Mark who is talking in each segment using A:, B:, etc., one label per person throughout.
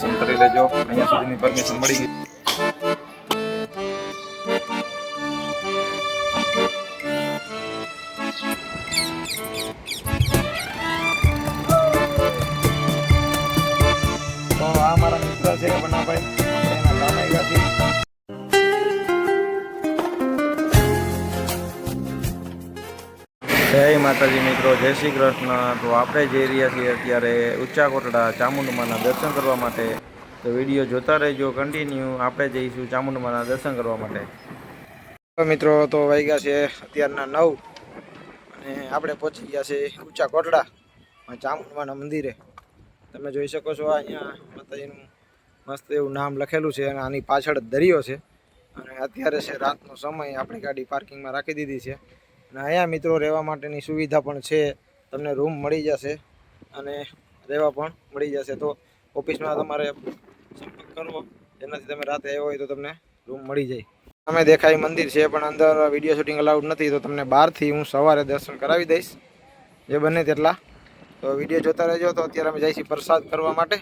A: દર્શન કરી લેજો. અહીંયા સુધીની પરમિશન મળી ગઈ. તો આ મારા મિત્ર છે બનાભાઈ, એના કામ આવ્યા છે. જય માતાજી મિત્રો, જય શ્રી કૃષ્ણ. તો આપણે જઈ રહ્યા છીએ અત્યારે ઊંચા કોટડા ચામુંડમાના દર્શન કરવા માટે. તો વિડીયો જોતા રહેજો કન્ટિન્યુ. આપણે જઈશું ચામુંડમાના દર્શન કરવા માટે. મિત્રો તો વાગ્યા છે અત્યારના 9 અને આપણે પહોંચી ગયા છે ઊંચા કોટડા ચામુંડમાના મંદિરે. તમે જોઈ શકો છો અહીંયા માતાજીનું મસ્ત એવું નામ લખેલું છે અને આની પાછળ દરિયો છે. અને અત્યારે છે રાતનો સમય, આપણી ગાડી પાર્કિંગમાં રાખી દીધી છે. અને અહીંયા મિત્રો રહેવા માટેની સુવિધા પણ છે, તમને રૂમ મળી જશે અને રહેવા પણ મળી જશે. તો ઓફિસમાં તમારે સંપર્ક કરવો, જેનાથી તમે રાતે આવ્યો હોય તો તમને રૂમ મળી જાય. તમે દેખાય મંદિર છે પણ અંદર વિડીયો શૂટિંગ અલાઉડ નથી, તો તમને બહારથી હું સવારે દર્શન કરાવી દઈશ જે બને તેટલા. તો વિડીયો જોતા રહેજો. તો અત્યારે અમે જઈશું પ્રસાદ કરવા માટે,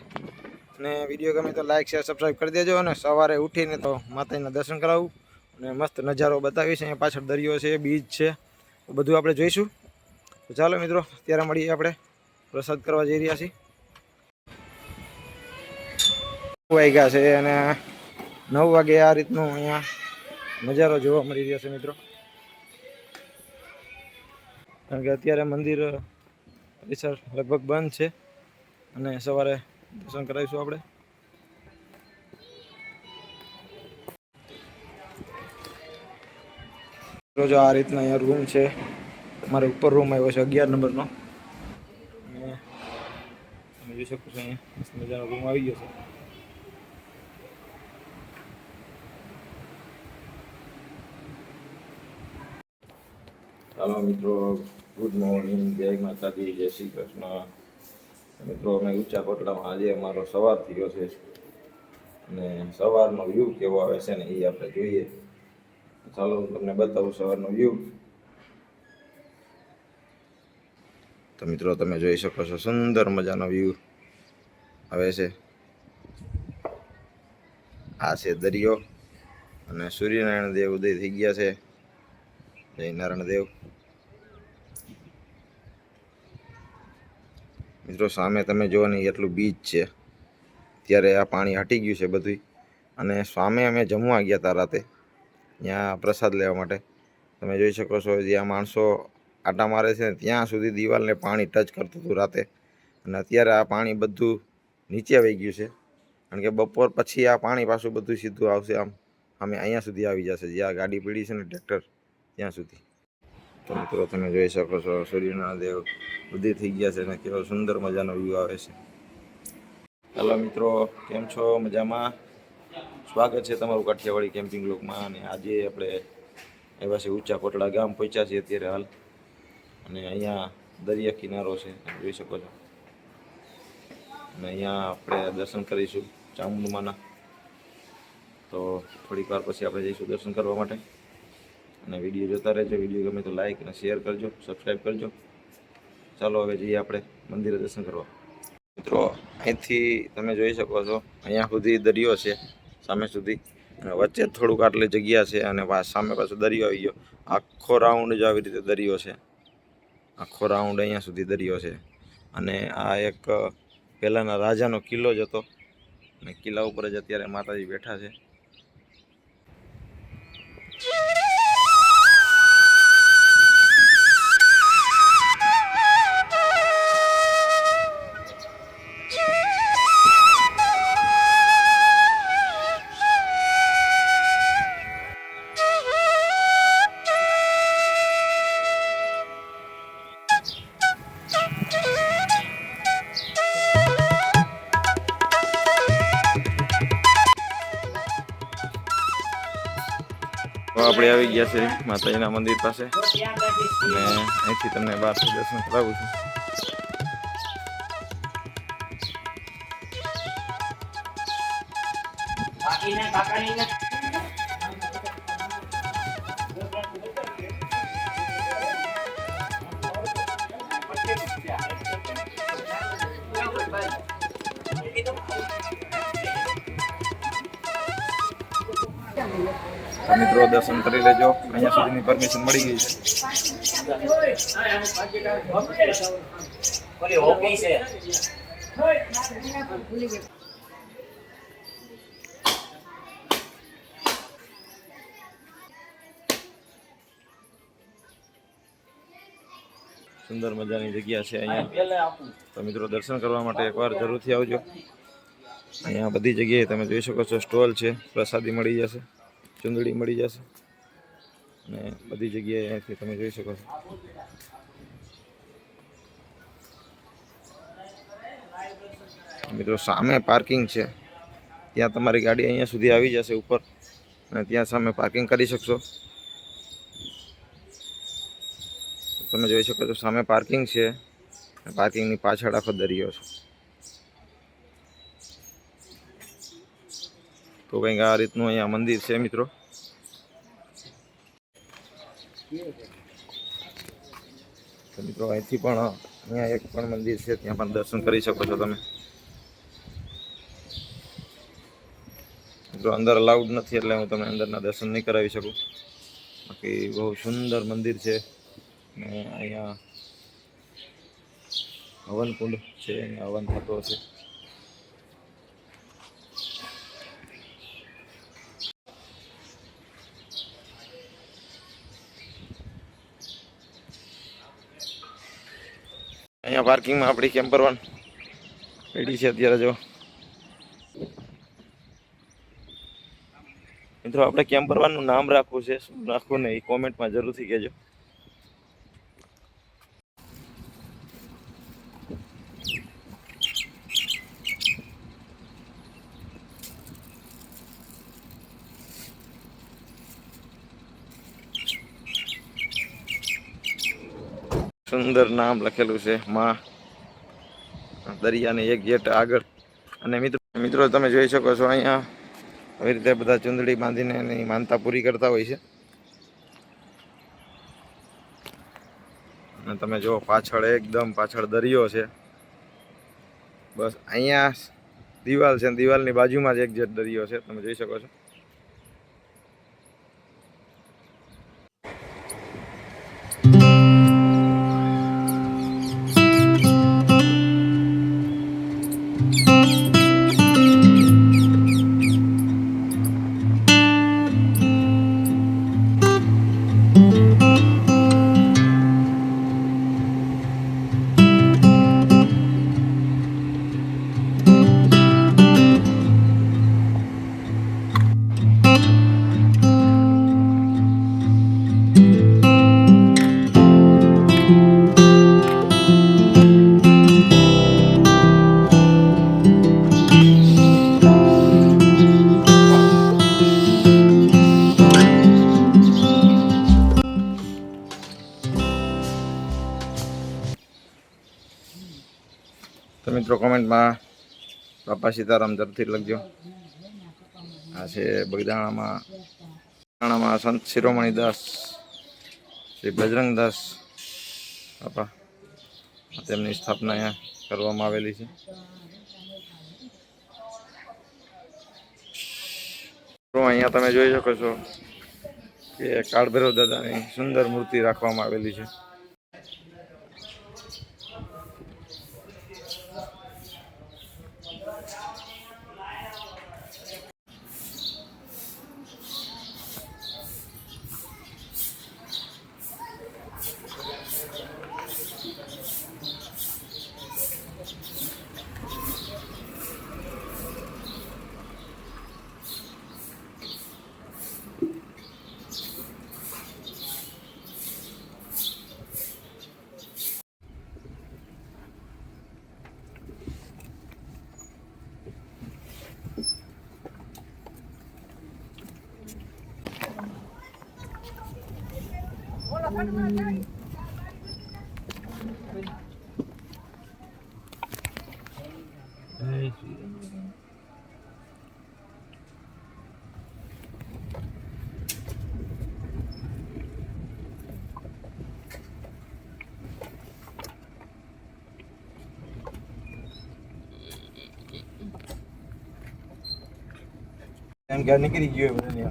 A: અને વિડીયો ગમે તો લાઇક શેર સબસ્ક્રાઈબ કરી દેજો. અને સવારે ઉઠીને તો માતાજીના દર્શન કરાવું અને મસ્ત નજારો બતાવીશ. અહીંયા પાછળ દરિયો છે, બીચ છે, બધું આપણે જોઈશું. તો ચાલો મિત્રો, અત્યારે મળીએ, આપણે પ્રસાદ કરવા જઈ રહ્યા છીએ. વાગ્યા છે અને 9 વાગે આ રીતનું અહીંયા નજારો જોવા મળી રહ્યો છે મિત્રો. કારણ કે અત્યારે મંદિર પરિસર લગભગ બંધ છે અને સવારે દર્શન કરાવીશું આપણે. રોજ આ રીતના અહીંયા રૂમ છે. મારે ઉપર રૂમ આવ્યો છે 11 નંબરનો. અને તમે જોઈ શકો છો અહીંયા મસ્ત મજાનો રૂમ આવી ગયો છે. ચાલો મિત્રો, ગુડ મોર્નિંગ, જય માતાજી, જય શ્રી કૃષ્ણ. મિત્રો અમે ઊંચા કોટડામાં આજે અમારો સવાર થયો છે અને સવારનો વ્યૂ કેવો આવે છે ને એ આપણે જોઈએ. ચાલો તમને બતાવું સવારનો વ્યૂ. તો મિત્રો તમે જોઈ શકો છો સુંદર મજાનો વ્યૂ આવે છે. આ છે દરિયો અને સૂર્યનારાયણ દેવ ઉદય થઈ ગયા છે. જય નારાયણ દેવ. મિત્રો સામે તમે જુઓ ને એટલું બીચ છે. ત્યારે આ પાણી હટી ગયું છે બધું. અને સામે અમે જમવા ગયા હતા રાતે, ત્યાં પ્રસાદ લેવા માટે. તમે જોઈ શકો છો જ્યાં માણસો આટા મારે છે ત્યાં સુધી દિવાલને પાણી ટચ કરતું હતું રાતે. અને અત્યારે આ પાણી બધું નીચે આવી ગયું છે, કારણ કે બપોર પછી આ પાણી પાછું બધું સીધું આવશે. આમ અમે અહીંયા સુધી આવી જશે, જ્યાં ગાડી પડી છે ને ટ્રેક્ટર ત્યાં સુધી. તો મિત્રો તમે જોઈ શકો છો સૂર્યનારાયણ દેવ ઉદય થઈ ગયા છે અને કેવો સુંદર મજાનો વ્યૂ આવે છે. ચાલો મિત્રો, કેમ છો? મજામાં? સ્વાગત છે તમારું કાઠિયાવાડી કેમ્પિંગ લોકમાં. અને આજે આપણે આવ્યા છે ઊંચા કોટડા ગામ, પહોંચ્યા છીએ અત્યારે હાલ. અને અહીંયા દરિયા કિનારો છે, જોઈ શકો છો. અને અહીંયા આપણે દર્શન કરીશું ચામુંડમાના. તો થોડીક વાર પછી આપણે જઈશું દર્શન કરવા માટે. અને વિડીયો જોતા રહેજો. વિડીયો ગમે તો લાઈક અને શેર કરજો, સબસ્ક્રાઈબ કરજો. ચાલો હવે જઈએ આપણે મંદિરે દર્શન કરવા. મિત્રો અહીંથી તમે જોઈ શકો છો અહીંયા સુધી દરિયો છે, સામે સુધી. અને વચ્ચે થોડુંક આટલી જગ્યા છે અને સામે પાછો દરિયો આવી ગયો. આખો રાઉન્ડ જ આવી રીતે દરિયો છે. આખો રાઉન્ડ અહીંયા સુધી દરિયો છે. અને આ એક પહેલાંના રાજાનો કિલ્લો જ હતો અને કિલ્લા ઉપર જ અત્યારે માતાજી બેઠા છે. આપણે આવી ગયા છે માતાજીના મંદિર પાસે અને અહીંથી તમને બહારથી દર્શન કરાવું છું. તો મિત્રો દર્શન કરી લેજો. અહીંયા સુધીની પરમિશન મળી ગઈ છે. સુંદર મજાની જગ્યા છે અહીંયા. તો મિત્રો દર્શન કરવા માટે એકવાર જરૂરથી આવજો. અહીંયા બધી જગ્યાએ તમે જોઈ શકો છો સ્ટોલ છે, પ્રસાદી મળી જશે, ચૂંદડી મળી જશે અને બધી જગ્યાએ અહીંથી તમે જોઈ શકો છો. મિત્રો સામે પાર્કિંગ છે, ત્યાં તમારી ગાડી અહીંયા સુધી આવી જશે ઉપર અને ત્યાં સામે પાર્કિંગ કરી શકશો. તમે જોઈ શકો છો સામે પાર્કિંગ છે, પાર્કિંગની પાછળ આખો દરિયો છે. તો કંઈક આ રીતનું અહીંયા મંદિર છે મિત્રો. તો મિત્રો અહીંથી પણ અહીંયા એક પણ મંદિર છે, ત્યાં પણ દર્શન કરી શકો છો તમે. મિત્રો અંદર અલાઉડ નથી એટલે હું તમને અંદરના દર્શન નહીં કરાવી શકું. બાકી બહુ સુંદર મંદિર છે ને અહીંયા હવન કુંડ છે, અહીંયા હવન થતો હશે. અહીંયા પાર્કિંગમાં આપણી કેમ્પર વન રેડી છે અત્યારે. જો મિત્રો આપણે કેમ્પર વનનું નામ રાખવું છે, શું રાખવું ને એ કોમેન્ટમાં જરૂરથી કહેજો. સુંદર નામ લખેલું છે માં દરિયાની એક ગેટ આગળ. અને મિત્રો તમે જોઈ શકો છો અહીંયા આવી રીતે બધા ચૂંદડી બાંધીને એની માનતા પૂરી કરતા હોય છે. અને તમે જો પાછળ એકદમ પાછળ દરિયો છે, બસ અહીંયા દિવાલ છે, દિવાલની બાજુમાં જ એક જેટ દરિયો છે, તમે જોઈ શકો છો. તો મિત્રો કોમેન્ટમાં બાપા સીતારામ જરૂરથી લખજો. આ છે બગદાણામાં સંત શિરોમણી દાસ શ્રી બજરંગદાસ બાપા, તેમની સ્થાપના અહીંયા કરવામાં આવેલી છે. અહીંયા તમે જોઈ શકો છો કે કાળભૈરવ દાદાની સુંદર મૂર્તિ રાખવામાં આવેલી છે. એમ કે નીકળી ગયો બધાને.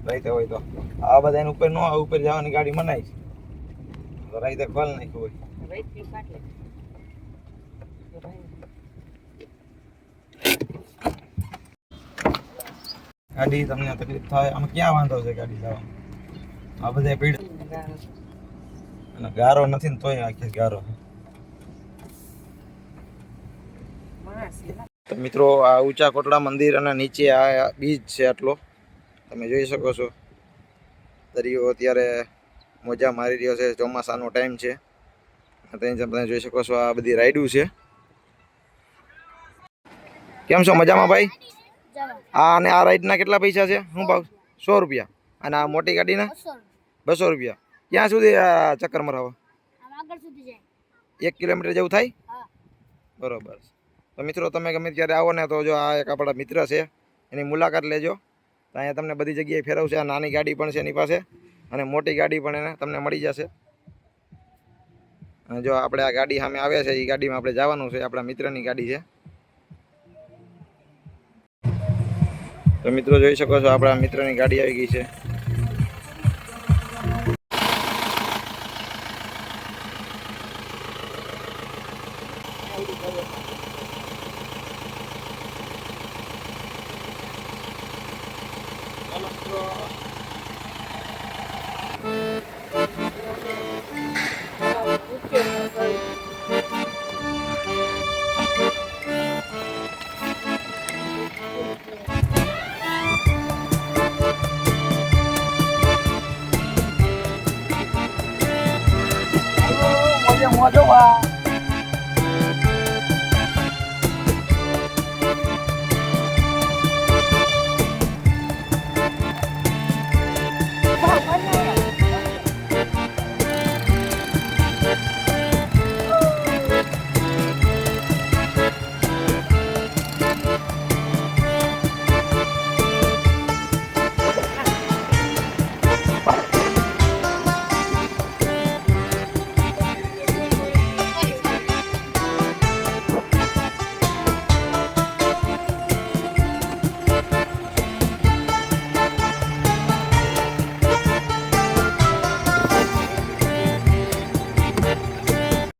A: રાઈતે હોય તો આ બધા એની ઉપર ન આવે, ઉપર જવાની ગાડી મનાય છે તો રાઈતે ખોલ નાખ્યું હોય. ગાડી તમને તકલીફ થાય આમાં ક્યાં વાંધો છે ગાડી જવા? આ બધા ભીડ અને ગારો નથી ને તોય આખી ગારો. તો મિત્રો આ ઊંચા કોટડા મંદિર અને નીચે આ બીચ છે આટલો તમે જોઈ શકો છો. દરિયો અત્યારે મોજા મારી રહ્યો છે, ચોમાસાનો ટાઈમ છે. તમે જોઈ શકો છો આ બધી રાઈડું છે. કેમ છો મજામાં ભાઈ? આ અને આ રાઈડના કેટલા પૈસા છે? શું ભાવ? 100 રૂપિયા. અને આ મોટી ગાડીના 200 રૂપિયા. ક્યાં સુધી આ ચક્કર મરાવો? 1 કિલોમીટર જેવું થાય? બરોબર. તો મિત્રો તમે ગમે ત્યારે આવો ને તો જો આ એક આપણા મિત્ર છે એની મુલાકાત લેજો. તો અહીંયા તમને બધી જગ્યાએ ફેરવશે. આ નાની ગાડી પણ છે એની પાસે અને મોટી ગાડી પણ એને તમને મળી જશે. અને જો આપણે આ ગાડી સામે આવે છે એ ગાડીમાં આપણે જવાનું છે. આપણા મિત્રની ગાડી છે. તો મિત્રો જોઈ શકો છો આપણા મિત્રની ગાડી આવી ગઈ છે.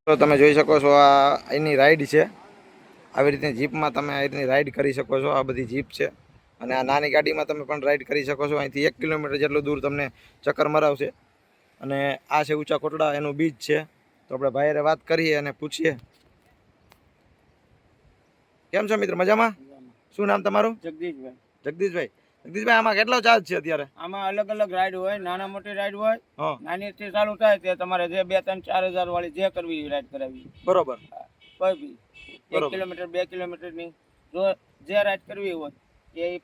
A: તો તમે જોઈ શકો છો આ એની રાઈડ છે. આવી રીતની જીપમાં તમે આ રીતની રાઈડ કરી શકો છો. આ બધી જીપ છે અને આ નાની ગાડીમાં તમે પણ રાઈડ કરી શકો છો. અહીંથી 1 કિલોમીટર જેટલું દૂર તમને ચક્કર મરાવશે. અને આ છે ઊંચા કોટડા, એનું બીચ છે. તો આપણે ભાઈને વાત કરીએ અને પૂછીએ. કેમ છો મિત્ર? મજામાં? શું નામ તમારું?
B: જગદીશભાઈ.
A: જગદીશભાઈ. જગદીશભાઈ આમાં કેટલો ચાર્જ છે અત્યારે?
B: આમાં અલગ અલગ રાઈડ હોય, નાના મોટી રાઈડ હોય. નાની થી ચાલુ થાય તે તમારે જે 2-3-4 હજાર વાળી જે કરવી એ રાઈડ કરાવી.
A: બરોબર.
B: કોઈ બી 1 કિલોમીટર 2 કિલોમીટર ની જો જે રાઈડ કરવી હોય એ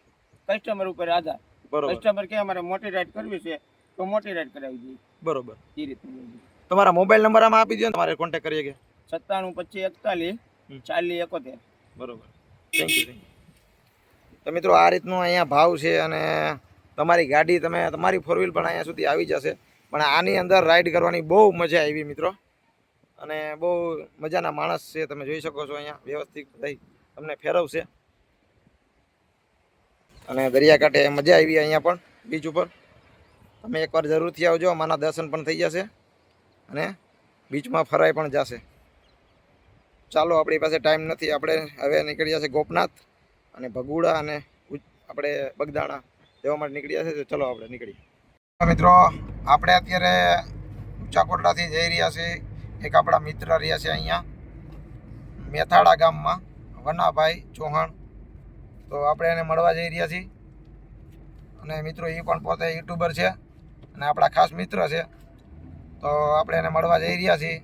B: કસ્ટમર ઉપર આધાર. કસ્ટમર કે અમારે મોટી રાઈડ કરવી છે તો મોટી રાઈડ કરાવી દઈએ.
A: બરોબર.
B: એ રીતનું.
A: તમારા મોબાઈલ નંબર આમાં આપી દો ને, તમારે કોન્ટેક્ટ કરીએ કે
B: 97 25 41 40 71.
A: બરોબર. Thank you. તો મિત્રો આ રીતનું અહીંયા ભાવ છે અને તમારી ગાડી તમારી 4 વ્હીલ પણ અહીંયા સુધી આવી જશે. પણ આની અંદર રાઈડ કરવાની બહુ મજા આવી મિત્રો. અને બહુ મજાના માણસ છે, તમે જોઈ શકો છો. અહીંયા વ્યવસ્થિત થઈ તમને ફેરવશે. અને દરિયાકાંઠે મજા આવી અહીંયા પણ બીચ ઉપર. તમે એકવાર જરૂરથી આવજો, માના દર્શન પણ થઈ જશે અને બીચમાં ફરાઈ પણ જશે. ચાલો, આપણી પાસે ટાઈમ નથી, આપણે હવે નીકળી જશે ગોપનાથ અને ભગુડા અને આપણે બગદાણા જવા માટે નીકળી જશે. તો ચલો આપણે નીકળીએ. મિત્રો આપણે અત્યારે ઊંચા કોટડાથી જઈ રહ્યા છીએ. એક આપણા મિત્ર રહ્યા છે અહીંયા મેથાડા ગામમાં, વનાભાઈ ચૌહાણ. તો આપણે એને મળવા જઈ રહ્યા છીએ. અને મિત્રો એ પણ પોતે યુટ્યુબર છે અને આપણા ખાસ મિત્ર છે. તો આપણે એને મળવા જઈ રહ્યા છીએ.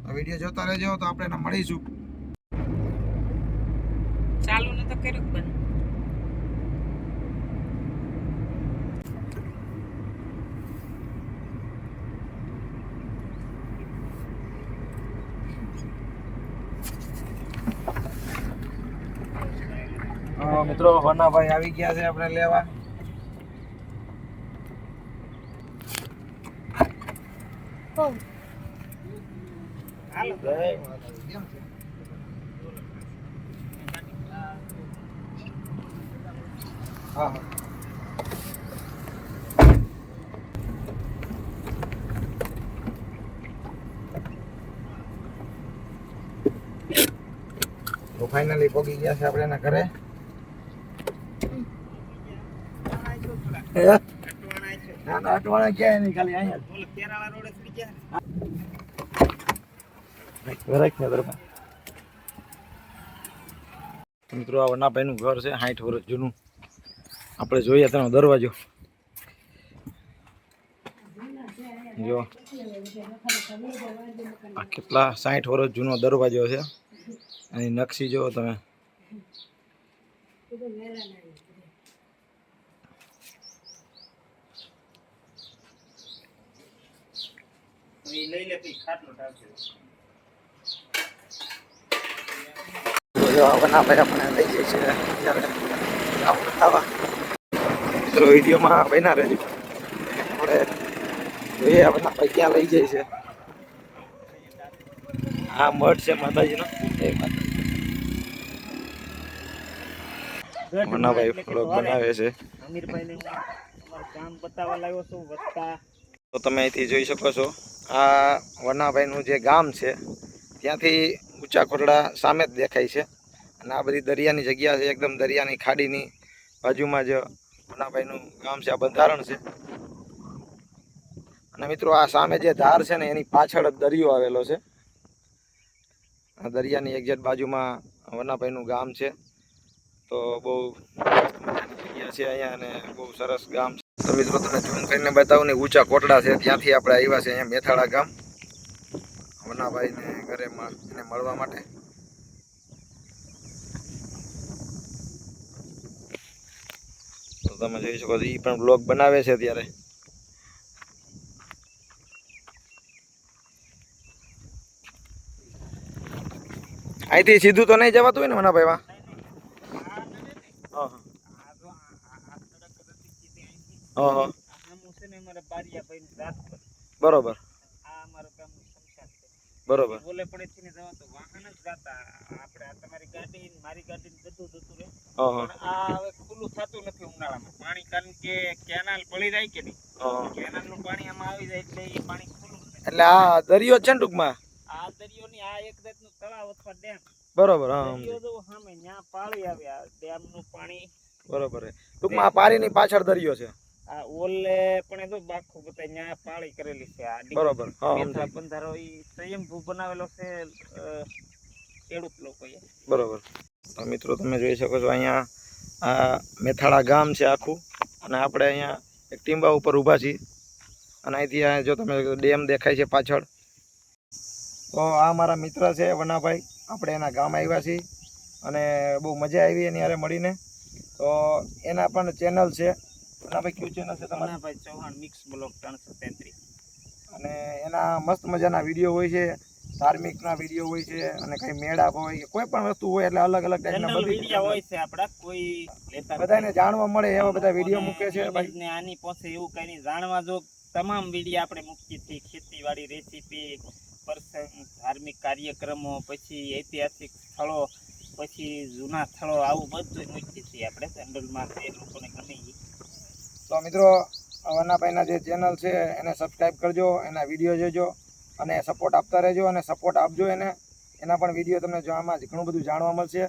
A: તો વિડીયો જોતા રહેજો, તો આપણે એને મળીશું.
C: ચાલુ ન તો કર્યું પણ
A: મિત્રો વનાભાઈ આવી ગયા છે આપણે લેવા. ફાઇનલી પહોંચી ગયા છે આપણે એના ઘરે. ના ના અટવાણા ક્યાંય નહીં, ખાલી અહીંયા મિત્રો આ વનાભાઈ નું ઘર છે 60 વર્ષ જૂનું. આપણે જોઈએ તેનો દરવાજો જો આ કેટલા 60 વર્ષ જૂનો દરવાજો છે. અને નકશી જો તમે વિડીયોમાં બના રહેજો. આપણે જોઈએ ભાઈ ક્યાં લઈ જાય છે. આ મઠ છે માતાજીનો. વનાભાઈ વ્લોગ બનાવે છે. તો તમે અહીંથી જોઈ શકો છો આ વનાભાઈનું જે ગામ છે ત્યાંથી ઊંચા કોટડા સામે જ દેખાય છે. અને આ બધી દરિયાની જગ્યા છે, એકદમ દરિયાની ખાડીની બાજુમાં જ વનાભાઈનું ગામ છે. આ બંધારણ છે. અને મિત્રો આ સામે જે ધાર છે ને એની પાછળ જ દરિયો આવેલો છે. આ દરિયાની એક્ઝેક્ટ બાજુમાં વનાભાઈનું ગામ છે. તો બહુ જગ્યા છે અહીંયા અને બહુ સરસ ગામ છે. તો મિત્રો તમે ઝૂમ કરીને બતાવું ને ઊંચા કોટડા છે ત્યાંથી આપણે આવ્યા છે અહીંયા મેથાળા ગામ વનાભાઈને ઘરે એને મળવા માટે. તો તમે જોઈ શકો છો એ પણ બ્લોગ બનાવે છે ત્યારે. અહીંથી સીધું તો નહીં જવાતું હોય ને વનાભાઈમાં? બરોબર બરોબર.
B: બોલે પડે થી ને જવા તો વાહન જ જાતા. આપણે આ તમારી ગાડી મારી ગાડી બધું જતું રહે. પણ આ હવે ખુલ્લું થતું નથી ઉનાળામાં પાણી, કારણ કે કેનાલ પડી જાય કે નહીં. કેનાલ નું પાણી આમાં આવી જાય એટલે એ પાણી ખુલ્લું નથી.
A: એટલે આ દરિયો છે ને ટૂંકમાં?
B: આ દરિયો ની આ એક જાતનું તળાવ અથવા ડેમ.
A: બરોબર.
B: દરિયો જો સામે ન્યા પાળી આવ્યા ડેમ નું પાણી.
A: બરોબર. ટૂંકમાં આ પારીની પાછળ દરિયો છે.
B: આ ઓલે પણ એ તો બાખું બતાય ન્યા પાળી કરેલી છે. આ
A: બરોબર.
B: બંધારો ઈ સ્વયંભૂ બનાવેલો છે ખેડૂત લોકોએ.
A: બરોબર. તો મિત્રો તમે જોઈ શકો છો અહીંયા આ મેથાળા ગામ છે આખું. અને આપણે અહીંયા એક ટીંબા ઉપર ઊભા છીએ. અને અહીંથી જો તમે ડેમ દેખાય છે પાછળ. તો આ મારા મિત્ર છે વનાભાઈ. આપણે એના ગામ આવ્યા છીએ અને બહુ મજા આવી એની હારે મળીને. તો એના પણ ચેનલ છે. વનાભાઈ કયું ચેનલ છે તમારા?
B: Vanabhai Chauhan mix blog 333.
A: અને એના મસ્ત મજાના વિડીયો હોય છે, ધાર્મિકના વિડીયો હોય છે, અને કઈ મેળા હોય, કોઈ પણ વસ્તુ હોય એટલે અલગ અલગ ટાઈપના
B: જનરલ વિડીયો હોય છે. આપડા કોઈ લેતા
A: બધાને જાણવા મળે એવા બધા વિડીયો મૂકે છે ભાઈ.
B: ને આની પાસે એવું કઈ નહીં જાણવા જો તમામ વિડીયો આપણે મૂકીએ છીએ. ખેતીવાડી રેસીપી, પ્રસંગ, ધાર્મિક કાર્યક્રમો, પછી ઐતિહાસિક સ્થળો, પછી જૂના સ્થળો, આવું બધું મૂકીએ છીએ આપણે જનરલમાં. એ લોકોને ગમે.
A: તો મિત્રો વનાભાઈના જે ચેનલ છે એને સબસ્ક્રાઈબ કરજો, એના વિડીયો જોજો અને સપોર્ટ આપતા રહેજો. અને સપોર્ટ આપજો એને. એના પણ વિડીયો તમને આમાં ઘણું બધું જાણવા મળશે.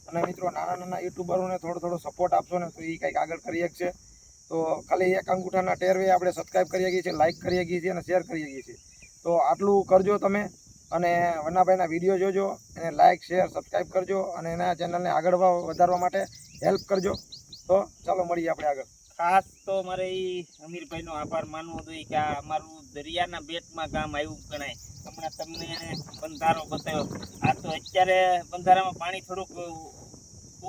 A: અને મિત્રો નાના નાના યુટ્યુબરોને થોડો સપોર્ટ આપશો ને તો એ કંઈક આગળ કરી શકશે. તો ખાલી એક અંગૂઠાના ટેરવે આપણે સબસ્ક્રાઈબ કરી શકીએ છીએ, લાઇક કરી શકીએ છીએ અને શેર કરી શકીએ છીએ. તો આટલું કરજો તમે. અને વનાભાઈના વિડીયો જોજો, એને લાઇક શેર સબસ્ક્રાઈબ કરજો અને એના ચેનલને આગળ વધારવા માટે હેલ્પ કરજો. તો ચાલો મળીએ આપણે આગળ.
B: ખાસ તો મારે ઈ અમીરભાઈનો આભાર માનવો જોઈએ કે આ અમારું દરિયાના બેટમાં ગામ આવ્યું ગણાય. હમણાં તમને બંધારો બતાવ્યો. આ તો અત્યારે બંધારામાં પાણી થોડુંક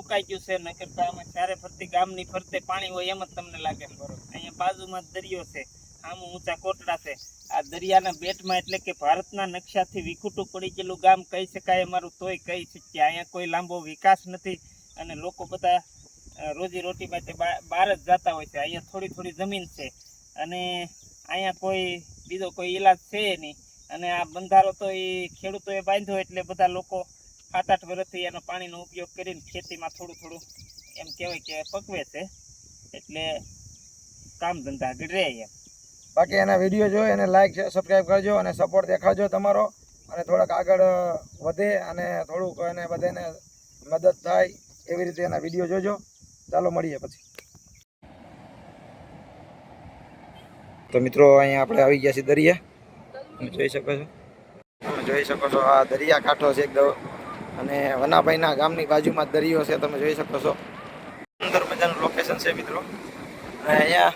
B: ઉકાઈ ગયું છે. નકર તો આમાં ચારે ફરતી ગામની ફરતે પાણી હોય એમ જ તમને લાગે. અહીંયા બાજુમાં દરિયો છે, આમ ઊંચા કોટડા છે. આ દરિયાના બેટમાં એટલે કે ભારતના નકશાથી વિખૂટું પડી ગયેલું ગામ કહી શકાય અમારું. તોય કહી શકીએ અહીંયા કોઈ લાંબો વિકાસ નથી. અને લોકો બધા રોજી રોટી માટે બહાર જ જતા હોય છે. અહીંયા થોડી જમીન છે અને અહીંયા કોઈ બીજો કોઈ ઈલાજ છે નહીં. અને આ બંધારો તો એ ખેડૂતોએ બાંધ્યો એટલે બધા લોકો 7-8 વર્ષથી એનો પાણીનો ઉપયોગ કરીને ખેતીમાં થોડું એમ કહેવાય કે પકવે છે. એટલે કામ ધંધા આગળ રહે એમ.
A: બાકી એના વિડીયો જોઈ એને લાઈક સબસ્ક્રાઈબ કરજો અને સપોર્ટ દેખાડજો તમારો. અને થોડાક આગળ વધે અને થોડુંક એને બધાને મદદ થાય એવી રીતે એના વિડીયો જોજો. ચાલો મળીએ પછી. તો મિત્રો અહીંયા આપણે આવી ગયા છીએ દરિયા. તમે જોઈ શકો છો. તમે જોઈ શકો છો આ દરિયા કાંઠો છે એકદમ, અને વનાભાઈના ગામની બાજુમાં જ દરિયો છે. તમે જોઈ શકો છો. સુંદર મજાનું લોકેશન છે મિત્રો. અને અહીંયા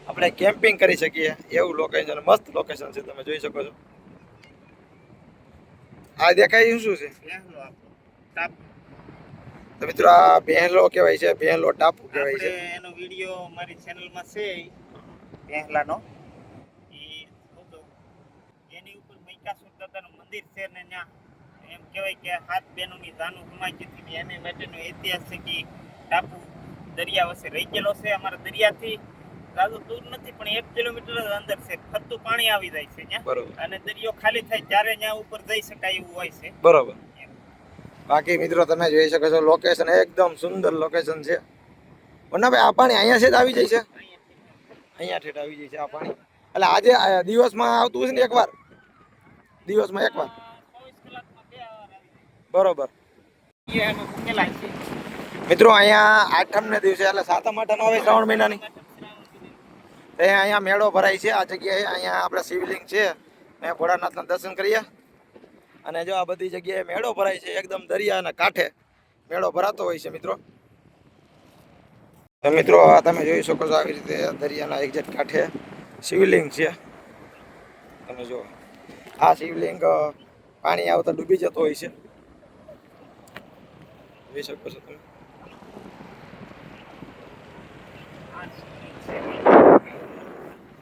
A: આપણે કેમ્પિંગ કરી શકીએ એવું લોકેશન, મસ્ત લોકેશન છે. તમે જોઈ શકો છો. આ દેખાય શું છે?
B: પહેલો આપણો ટાપુ.
A: તો મિત્રો આ બેહલો કહેવાય છે, બેહલો ટાપુ કહેવાય છે.
B: આપણે એનો વિડીયો મારી ચેનલમાં છે પહેલાનો. એ હતો એની ઉપર મૈકાસુર દાદાનું મંદિર છે ને ત્યાં એમ કહેવાય કે 7 બહેનોની જાનું સમાઈ હતી. એને માટેનો ઐતિહાસિક ટાપુ દરિયા વચ્ચે રહી ગયેલો છે. અમારા દરિયાથી જાજુ દૂર નથી પણ 1 કિલોમીટર જ અંદર છે. ફરતું પાણી આવી જાય છે ત્યાં,
A: બરોબર
B: અને દરિયો ખાલી થાય ત્યારે ત્યાં ઉપર જઈ શકાય એવું હોય છે.
A: બરોબર. બાકી મિત્રો તમે જોઈ શકો છો લોકેશન એકદમ સુંદર લોકેશન છે. વનાભાઈ આ પાણી અહીંયા છે જ આવી જાય છે? અહીંયા ઠેઠ આવી જાય છે આ પાણી. એટલે આજે દિવસમાં આવતું હશે ને એકવાર? દિવસમાં એકવાર?
B: 24 કલાકમાં 2 વાર આવી જાય.
A: બરોબર.
B: એનો ખેલાય છે.
A: મિત્રો અહીંયા આઠમને દિવસે એટલે સાતમ આઠમ આવે શ્રાવણ મહિનાની, તો અહીંયા મેળો ભરાય છે આ જગ્યાએ. અહીંયા આપણે શિવલિંગ છે ને ભોળાનાથના દર્શન કરીએ. અને જો આ બધી જગ્યાએ મેળો ભરાય છે, એકદમ દરિયાના કાંઠે મેળો ભરાતો હોય છે મિત્રો. તો મિત્રો આ તમે જોઈ શકો છો આવી રીતે દરિયાના એક્ઝેક્ટ કાંઠે શિવલિંગ છે. તમે જુઓ આ શિવલિંગ પાણી આવતા ડૂબી જતો હોય છે. જોઈ શકો છો તમે.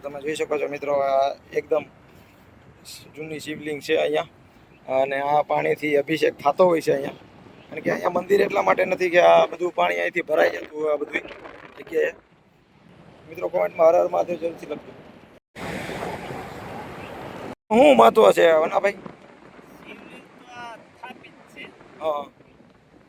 A: તમે જોઈ શકો છો મિત્રો આ એકદમ જૂની શિવલિંગ છે અહીંયા. અને આ પાણીથી અભિષેક થતો હોય છે અહીંયા. કારણ કે અહીંયા મંદિર એટલા માટે નથી કે આ બધું પાણી અહીંથી ભરાઈ જતું આ બધી જગ્યાએ. મિત્રો કોમેન્ટમાં હર હર મહાદેવ જરૂરથી લખજો. શું મહત્વ છે વનાભાઈ?
B: શિવલિંગ તો આ સ્થાપિત છે.
A: હા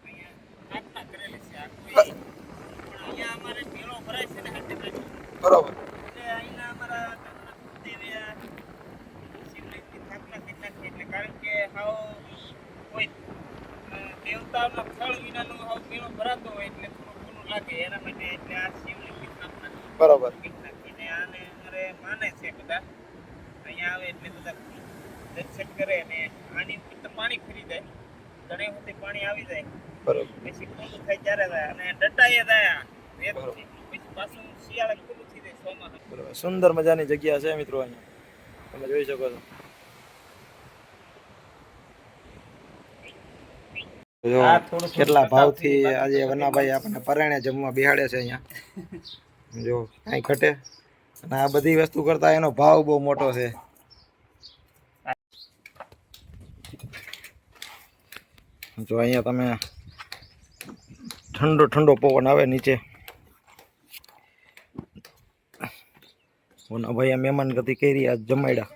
B: અહીંયા સ્થાપના કરેલી છે આખી. પણ અહીંયા અમારે મેળો ભરાય છે ને હાથે બાજુ.
A: બરોબર.
B: એટલે અહીંના અમારા ગામના કુળદેવે આ શિવલિંગની સ્થાપના કરી નાખી. એટલે કારણ કે હાવ કોઈ દેવતાઓના ફળ વિનાનો હાવ મેળો ભરાતો હોય એટલે થોડું ઘણું લાગે એના માટે. એટલે આ શિવલિંગની સ્થાપના
A: બરોબર.
B: કરી નાખીને આને અમારે માને છે બધા. અહીંયા આવે એટલે બધા દર્શન કરે ને આની ઉપર તો પાણી ફરી જાય. ઘણે સુધી પાણી આવી જાય
A: બરોબર.
B: પછી ખુલ્લું થાય ત્યારે જાય અને ડટાઈએ જાય રેતથી. પછી પાછું શિયાળે ખુલ્લું થઈ જાય ચોમાસા.
A: બરોબર. સુંદર મજાની જગ્યા છે મિત્રો અહીંયા. તમે જોઈ શકો છો. જો કેટલા ભાવથી આજે વનાભાઈ આપણને પરાણે જમવા બિહાડે છે અહીંયા. જો કાંઈ ઘટે. અને આ બધી વસ્તુ કરતા એનો ભાવ બહુ મોટો છે. જો અહીંયા તમે ઠંડો ઠંડો પવન આવે નીચે. વનાભાઈ મહેમાન ગતિ કરી આજ જમાડ્યા.